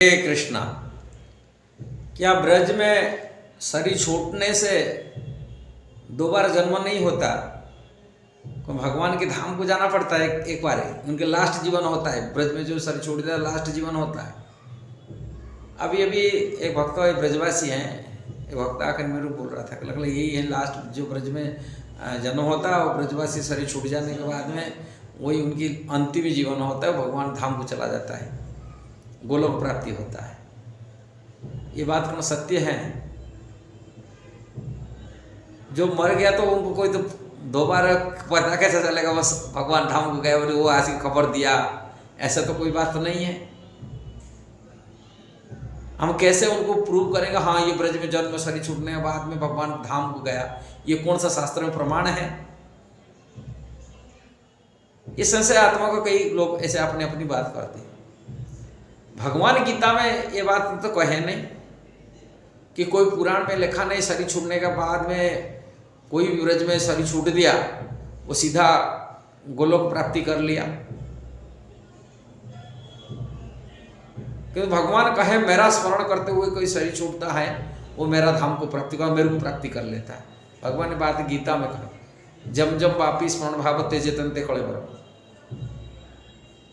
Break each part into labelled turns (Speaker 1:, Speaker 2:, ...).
Speaker 1: हे कृष्णा, क्या ब्रज में शरीर छूटने से दोबारा जन्म नहीं होता? को भगवान के धाम को जाना पड़ता है एक बार ही, उनके लास्ट जीवन होता है। ब्रज में जो शरीर छूट जाता है लास्ट जीवन होता है। अभी अभी एक भक्त ब्रजवासी हैं, एक भक्त आकर मेरे को बोल रहा था, लगभग यही है लास्ट जो ब्रज में जन्म होता है। और ब्रजवासी शरीर छूट जाने के बाद में वही उनकी अंतिम जीवन होता है, भगवान धाम को चला जाता है, गोलोक प्राप्ति होता है। ये बात कौन सत्य है? जो मर गया तो उनको कोई तो दोबारा पता कैसे चलेगा बस भगवान धाम को गए और वो आज की खबर दिया, ऐसा तो कोई बात तो नहीं है। हम कैसे उनको प्रूव करेंगे हाँ ये ब्रज में जन्म शरीर छूटने के बाद में भगवान धाम को गया? ये कौन सा शास्त्र में प्रमाण है? इस संशय आत्मा को कई लोग ऐसे अपनी अपनी बात करते हैं। भगवान गीता में ये बात तो कहे नहीं कि कोई पुराण में लिखा नहीं शरीर छूटने के बाद में कोई भी ब्रज में शरीर छूट दिया वो सीधा गोलोक प्राप्ति कर लिया। क्योंकि भगवान कहे मेरा स्मरण करते हुए कोई शरीर छूटता है वो मेरा धाम को प्राप्ति कर, मेरे को प्राप्ति कर लेता है। भगवान ने बात गीता में कहा, जम जम वापी स्मरण भाव तेजे तंते खड़े बरम।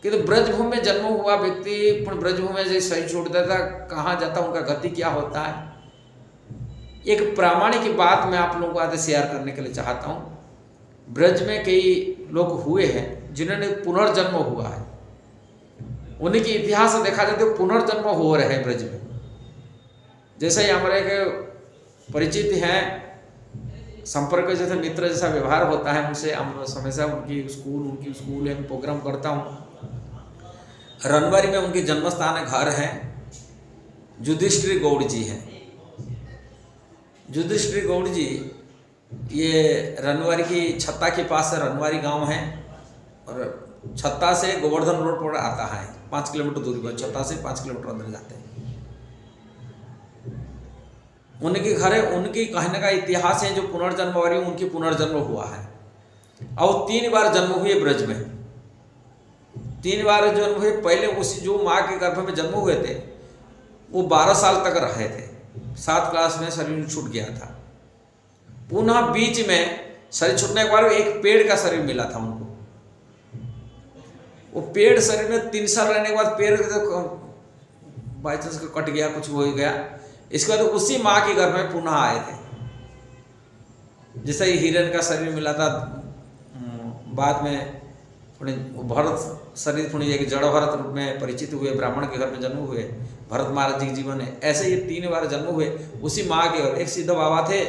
Speaker 1: कि ब्रजभूमि में जन्म हुआ व्यक्ति ब्रजभूमि में जैसे शरीर छूट देता कहाँ जाता, उनका गति क्या होता है? एक प्रामाणिक बात मैं आप लोगों को आज शेयर करने के लिए चाहता हूँ। ब्रज में कई लोग हुए हैं जिन्होंने पुनर्जन्म हुआ है, उन्हीं की इतिहास देखा जाए तो पुनर्जन्म हो रहे हैं ब्रज में। जैसे ही हमारे एक परिचित हैं, संपर्क जैसे मित्र जैसा व्यवहार होता है उनसे, हम हमेशा उनकी स्कूल है प्रोग्राम करता हूँ। रनवारी में उनके जन्म स्थान घर है, युधिष्ठिर गौड़ जी हैं। युधिष्ठिर गौड़ जी ये रनवारी की छत्ता के पास से रनवारी गांव है और छत्ता से गोवर्धन रोड पर आता है, 5 किलोमीटर दूरी पर। छत्ता से 5 किलोमीटर अंदर जाते हैं। उनके घर है, उनकी कहने का इतिहास है जो पुनर्जन्म वाली उनकी पुनर्जन्म हुआ है। और 3 बार जन्म हुए ब्रज में, 3 बार जन्म हुए। पहले उसी जो माँ के गर्भ में जन्म हुए थे वो 12 साल तक रहे थे, 7 क्लास में शरीर छूट गया था। पुनः बीच में शरीर छूटने के बाद एक पेड़ का शरीर मिला था उनको। वो पेड़ शरीर में 3 साल रहने के बाद पेड़ बाई चांस कट गया, कुछ हो गया। इसके बाद उसी माँ के घर में पुनः आए थे। जैसे ही हिरण का शरीर मिला था, बाद में भरत शरीर थोड़ी एक जड़ भरत रूप में परिचित हुए, ब्राह्मण के घर में जन्म हुए, भरत महाराज जी के जीवन है। ऐसे ये 3 बार जन्म हुए उसी माँ के। और एक सिद्ध बाबा थे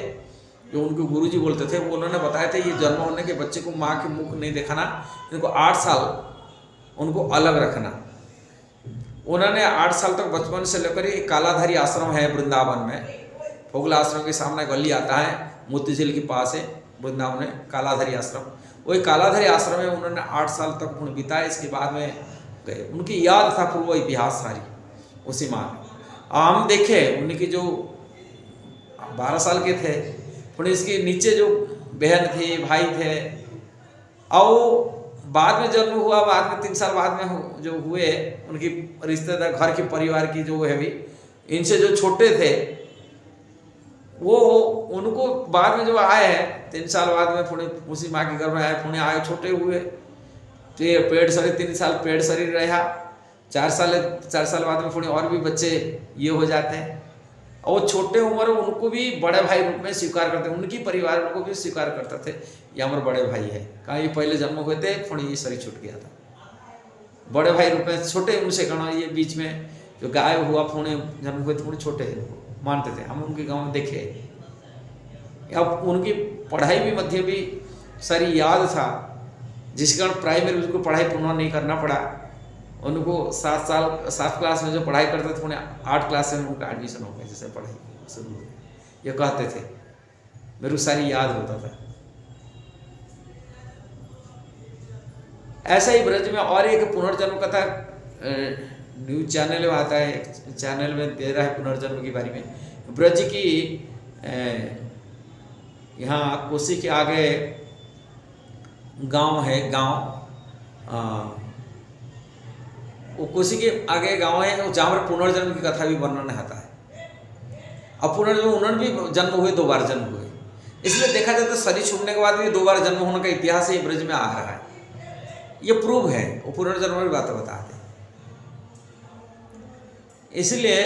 Speaker 1: जो उनके गुरुजी बोलते थे, वो उन्होंने बताया था ये जन्म होने के बच्चे को माँ के मुख नहीं दिखाना, इनको 8 साल उनको अलग रखना। उन्होंने 8 साल तक बचपन से लेकर ये कालाधारी आश्रम है वृंदावन में, फोगला आश्रम के सामने गली आता है, मोती झील के पास है वृंदावन में कालाधारी आश्रम। वही कालाधारी आश्रम में उन्होंने 8 साल तक बिताए। इसके बाद में गए, उनकी याद था पूर्व इतिहास सारी उसी माँ में। हम देखे उनकी जो 12 साल के थे, फिर इसके नीचे जो बहन थी भाई थे, और बाद में जन्म हुआ, बाद में 3 साल बाद में जो हुए उनकी रिश्तेदार घर के परिवार की जो है भी, इनसे जो छोटे थे वो उनको बाद में जो आए हैं 3 साल बाद में पुणे उसी माँ के घर में आए, पुणे आए छोटे हुए तो ये पेड़ शरीर 3 साल पेड़ शरीर रहा। 4 साल बाद में पुणे और भी बच्चे ये हो जाते हैं। और वो छोटे उम्र उनको भी बड़े भाई रूप में स्वीकार करते, उनकी परिवार उनको भी स्वीकार करते थे ये हमारे बड़े भाई है। कहाँ ये पहले जन्म हुए थे, पुणे ये शरीर छूट गया था। बड़े भाई रूप में छोटे उनसे कहना, ये बीच में जो गायब हुआ पुणे जन्म हुए थे, पुणे छोटे मानते थे। हम उनके गांव में देखे। अब उनकी पढ़ाई भी मध्य भी सारी याद था, जिस कारण प्राइमरी उसको पढ़ाई पुनः नहीं करना पड़ा। उनको 7 क्लास में जो पढ़ाई करते थे उन्हें 8 क्लास में उनका एडमिशन हो गया, जैसे पढ़ाई शुरू हो गई। ये कहते थे, मेरे को सारी याद होता था। ऐसा ही ब्रज में और एक पुनर्जन्म कथा न्यूज चैनल में आता है, चैनल में दे रहा है पुनर्जन्म के बारे में। ब्रज की यहाँ कोसी के आगे गांव है, गांव वो कोसी के आगे गांव है जहाँ पर पुनर्जन्म की कथा भी वर्णन आता है। अब पुनर्जन्म उन्होंने भी जन्म हुए, 2 बार जन्म हुए, इसलिए देखा जाए तो शरीर छूटने के बाद भी 2 बार जन्म होने का इतिहास ये ब्रज में आ रहा है। ये प्रूव है, वो पुनर्जन्म की बात बताते हैं। इसलिए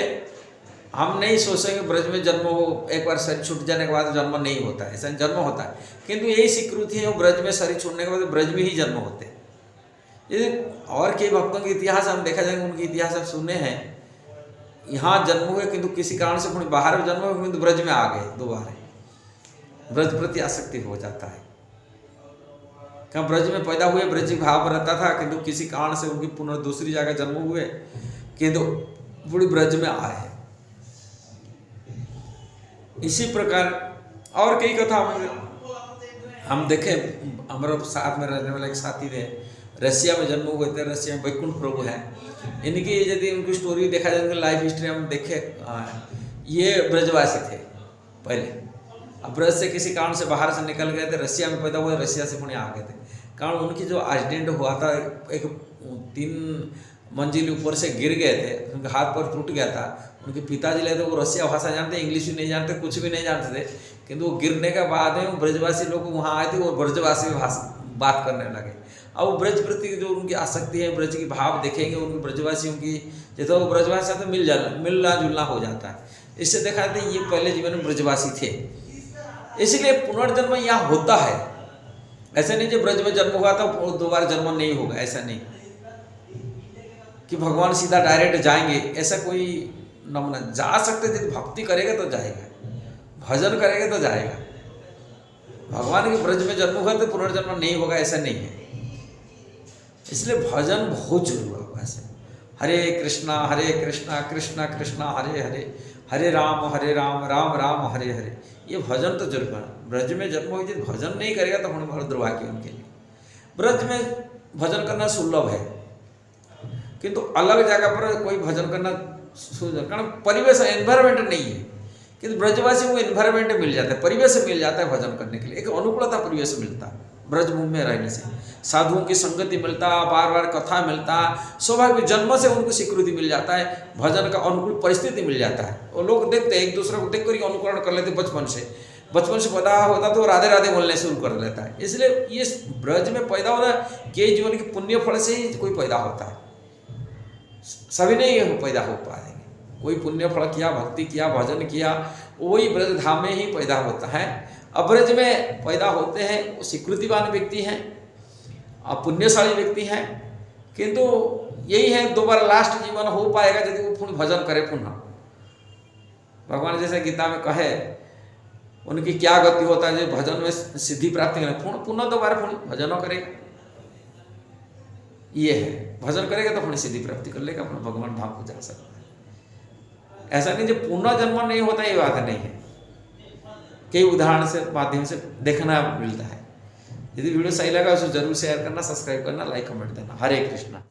Speaker 1: हम नहीं सोच सकें ब्रज में जन्म हो, एक बार शरीर छूट जाने के बाद जन्म नहीं होता है, ऐसा जन्म होता है, किंतु यही स्वीकृति है वो ब्रज में शरीर छूटने के बाद ब्रज में ही जन्म होते हैं। यदि और कई भक्तों के इतिहास हम देखा जाएंगे, उनके इतिहास हम सुने हैं, यहाँ जन्म हुए किंतु किसी कारण से पुनः बाहर जन्म हुए किंतु ब्रज में आ गए 2 बार, ब्रज प्रति आसक्ति हो जाता है। क्या ब्रज में पैदा हुए, ब्रज भाव रहता था, किंतु किसी कारण से उनकी पुनः दूसरी जगह जन्म हुए किंतु पूरी ब्रज में आए। इसी प्रकार और कई कथा हम देखे, हमारे साथ में रहने वाले एक साथी थे, रसिया में जन्म हुए थे, रसिया में वैकुंठ प्रभु हैं। इनकी यदि उनकी स्टोरी देखा जाए, उनकी लाइफ हिस्ट्री हम देखे, ये ब्रजवासी थे पहले, अब ब्रज से किसी कारण से बाहर से निकल गए थे, रसिया में पैदा हुए, रसिया से पुणे आ गए थे। कारण उनकी जो एक्सीडेंट हुआ था, एक 3 मंजिल ऊपर से गिर गए थे, उनका हाथ पर टूट गया था। उनके पिताजी ले थे, वो रसिया भाषा जानते, इंग्लिश भी नहीं जानते, कुछ भी नहीं जानते थे, किंतु वो गिरने के बाद में ब्रजवासी लोग वहाँ आए थे, वो ब्रजवासी भाषा बात करने लगे। अब वो ब्रज प्रति जो उनकी आसक्ति है, ब्रज की भाव देखेंगे, उनकी ब्रजवासियों की जैसे वो ब्रजवासी से मिलना जुलना हो जाता है। इससे देखा जाता है ये पहले जीवन में ब्रजवासी थे, इसलिए पुनर्जन्म यहाँ होता है। ऐसा नहीं जो ब्रज में जन्म हुआ था 2 बार जन्म नहीं होगा, ऐसा नहीं कि भगवान सीधा डायरेक्ट जाएंगे, ऐसा कोई नमूना। जा सकते यदि भक्ति करेगा तो जाएगा, भजन करेगा तो जाएगा। भगवान के ब्रज में जन्म हुआ तो पुनर्जन्म नहीं होगा, ऐसा नहीं है। इसलिए भजन बहुत जरूरी है। वैसे हरे कृष्णा कृष्णा कृष्णा हरे हरे, हरे राम राम राम हरे हरे, ये भजन तो जरूर है। ब्रज में जन्म हुई यदि भजन नहीं करेगा तो होने वाला दुर्भाग्य उनके लिए। ब्रज में भजन करना सुलभ है, किंतु अलग जगह पर कोई भजन करना कारण परिवेश एनवायरमेंट नहीं है, किंतु ब्रजवासी को एनवायरमेंट मिल जाता है, परिवेश मिल जाता है भजन करने के लिए। एक अनुकूलता परिवेश मिलता है ब्रजभूमि में रहने से, साधुओं की संगति मिलता, बार बार कथा मिलता, स्वाभाविक जन्म से उनको स्वीकृति मिल जाता है, भजन का अनुकूल परिस्थिति मिल जाता है। और लोग देखते हैं, एक दूसरे को देख कर ही अनुकरण कर लेते बचपन से पैदा होता तो राधे राधे बोलने शुरू कर लेता है। इसलिए ये ब्रज में पैदा होना के जीवन के पुण्य फल से ही कोई पैदा होता है, सभी नहीं पैदा हो पाएंगे। कोई पुण्य फल किया, भक्ति किया, भजन किया, वही ब्रज धाम में ही पैदा होता है। अब्रज में पैदा होते हैं वो स्वीकृतिवान व्यक्ति हैं, पुण्यशाली व्यक्ति हैं, किंतु यही है 2 बार लास्ट जीवन हो पाएगा यदि वो पुनः भजन करे। पुनः भगवान जैसे गीता में कहे उनकी क्या गति होता है जो भजन में सिद्धि प्राप्ति करें, पुनः 2 बार पुनः भजन करेगा। ये है, भजन करेगा तो पुनः सिद्धि प्राप्ति कर लेगा, अपना भगवान धाम को जा सकता है। ऐसा नहीं जो पुनः जन्म नहीं होता, ये बात नहीं है। कई उदाहरण से माध्यम से देखना मिलता है। यदि वीडियो सही लगा उसे जरूर शेयर करना, सब्सक्राइब करना, लाइक कमेंट देना। हरे कृष्णा।